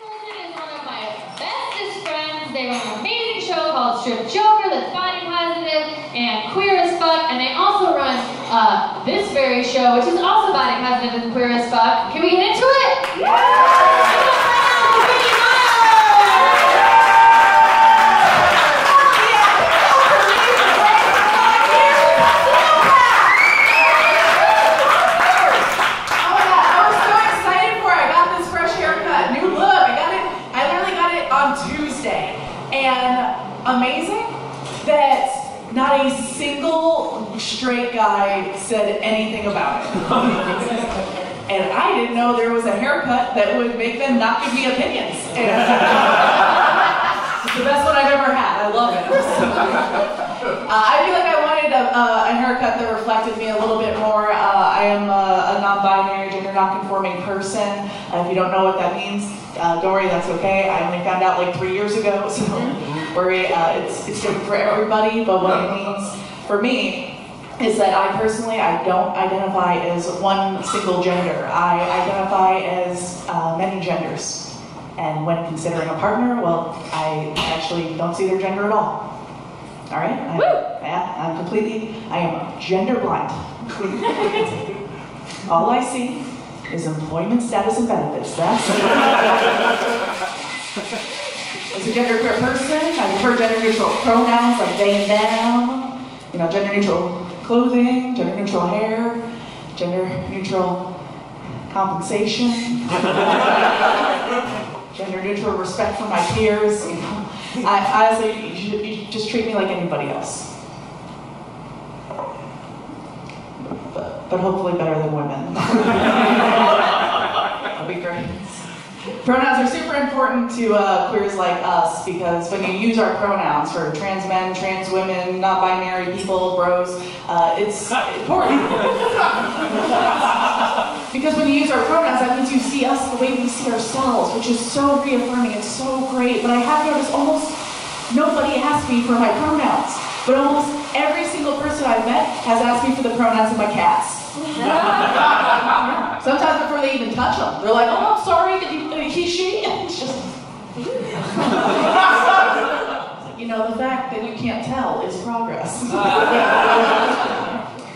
person is one of my bestest friends. They run an amazing show called Strip Joker that's body positive and queer as fuck. And they also run this very show, which is also body positive and queer as fuck. Can we get into it? Yeah! Amazing that not a single straight guy said anything about it. And I didn't know there was a haircut that would make them not give me opinions. And it's the best one I've ever had. I love it. I feel like I wanted a haircut that reflected me a little bit more. I am a non-binary, gender non-conforming person. If you don't know what that means, don't worry, that's okay. I only found out like 3 years ago, so it's different for everybody, but what it means for me is that I don't identify as one single gender. I identify as many genders. And when considering a partner, well, I actually don't see their gender at all. All right? I am gender blind. All I see is employment status and benefits. That's as a gender queer person, I prefer gender neutral pronouns like they and them, gender neutral clothing, gender neutral hair, gender neutral compensation, gender neutral respect for my peers. I honestly, you just treat me like anybody else. But hopefully better than women. That'll be great. Pronouns are super important to queers like us because when you use our pronouns for trans men, trans women, non-binary people, bros, it's important. Because when you use our pronouns, that means you see us the way we see ourselves, which is so reaffirming, it's so great. But I have noticed almost nobody asks me for my pronouns. But almost every single person I've met has asked me for the pronouns of my cats. Sometimes before they even touch them, they're like, "Oh, I'm sorry, he, she," and it's just... the fact that you can't tell is progress.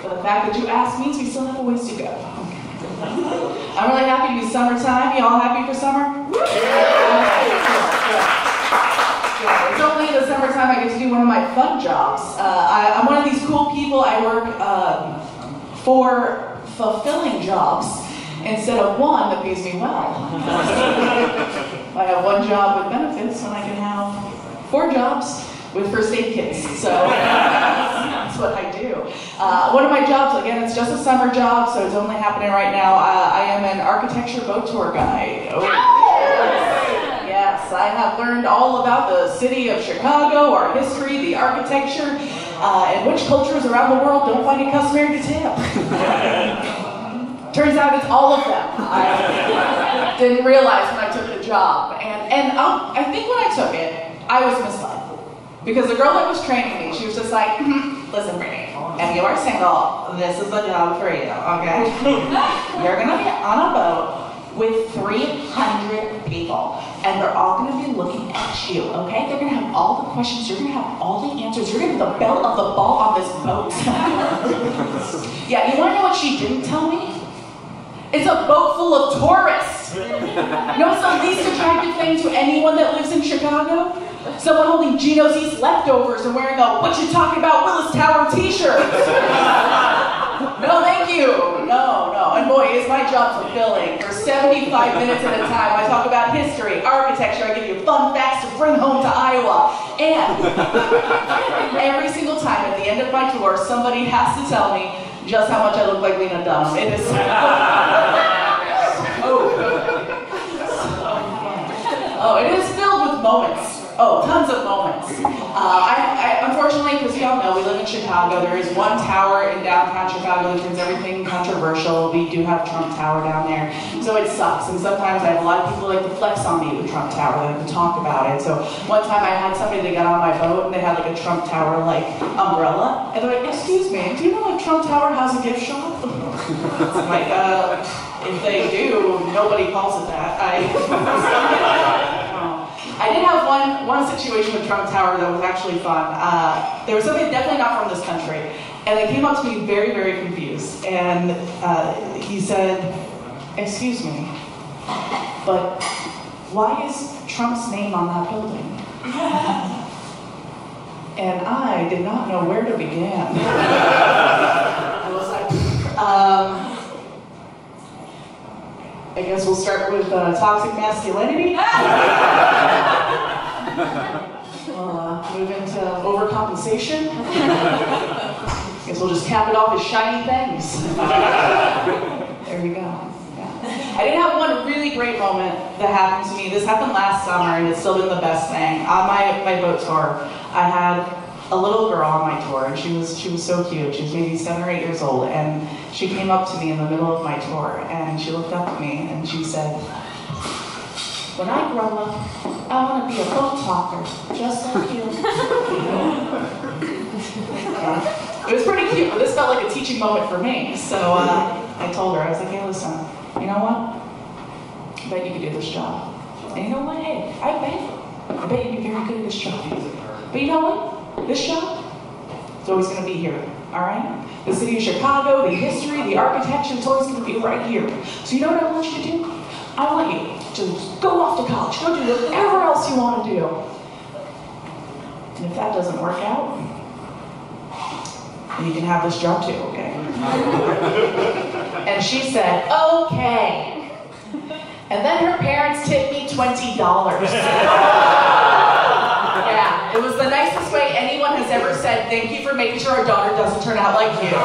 But the fact that you ask means we still have a ways to go. I'm really happy to be summertime. You all happy for summer? It's only in the summertime I get to do one of my fun jobs. I'm one of these cool people. I work for fulfilling jobs instead of one that pays me well. I have one job with benefits when I can have 4 jobs with first aid kits. So that's what I do. One of my jobs, again, it's just a summer job, so it's only happening right now. I am an architecture boat tour guide. Yes, I have learned all about the city of Chicago, our history, the architecture, and which cultures around the world don't find it customary to tip. Turns out it's all of them. I didn't realize when I took the job. And I think when I took it, I was misled. Because the girl that was training me, she was just like, "Listen, Brittany, if you are single, this is the job for you, okay? You're going to be on a boat with 300 people, and they're all going to be looking at you, okay? They're going to have all the questions, you're going to have all the answers, you're going to be the belle of the ball on this boat." Yeah, you want to know what she didn't tell me? It's a boat full of tourists. You know what's the least attractive thing to anyone that lives in Chicago? Someone holding Geno's East leftovers and wearing a "What You Talking About Willis Tower" t-shirt. No, thank you. No. And boy, is my job fulfilling. For 75 minutes at a time, I talk about history, architecture, I give you fun facts to bring home to Iowa. And every single time at the end of my tour, somebody has to tell me just how much I look like Lena Dunham. It is it is filled with moments. Oh, tons of moments. Unfortunately, because we all know we live in Chicago, there is one tower in downtown Chicago that turns everything controversial. We do have Trump Tower down there, so it sucks. And sometimes I have a lot of people like to flex on me with Trump Tower, they like to talk about it. So one time I had somebody that got on my boat and they had like a Trump Tower like umbrella, and they're like, "Excuse me, do you know like Trump Tower has a gift shop?" I'm like, if they do, nobody calls it that. I did have one situation with Trump Tower that was actually fun. There was somebody definitely not from this country, and they came up to me very, very confused, and he said, "Excuse me, but why is Trump's name on that building?" And I did not know where to begin. I was like, I guess we'll start with toxic masculinity. We'll move into overcompensation. Guess we'll just cap it off as shiny things. There you go. Yeah. I did have one really great moment that happened to me. This happened last summer, and it's still been the best thing. On my boat tour, I had a little girl on my tour, and she was so cute. She was maybe 7 or 8 years old, and she came up to me in the middle of my tour, and she looked up at me, and she said, "When I grow up, I want to be a boat talker, just like you." It was pretty cute, but this felt like a teaching moment for me. So I told her, I was like, "Hey, listen, you know what? I bet you could do this job. And you know what? Hey, I bet you'd be very good at this job. But you know what? This job is always going to be here, all right? The city of Chicago, the history, the architecture, it's always going to be right here. So you know what I want you to do? I want you to go off to college, go do whatever else you want to do. And if that doesn't work out, then you can have this job too, okay?" And she said, "Okay." And then her parents tipped me $20. Yeah, it was the nicest way anyone has ever said, "Thank you for making sure our daughter doesn't turn out like you."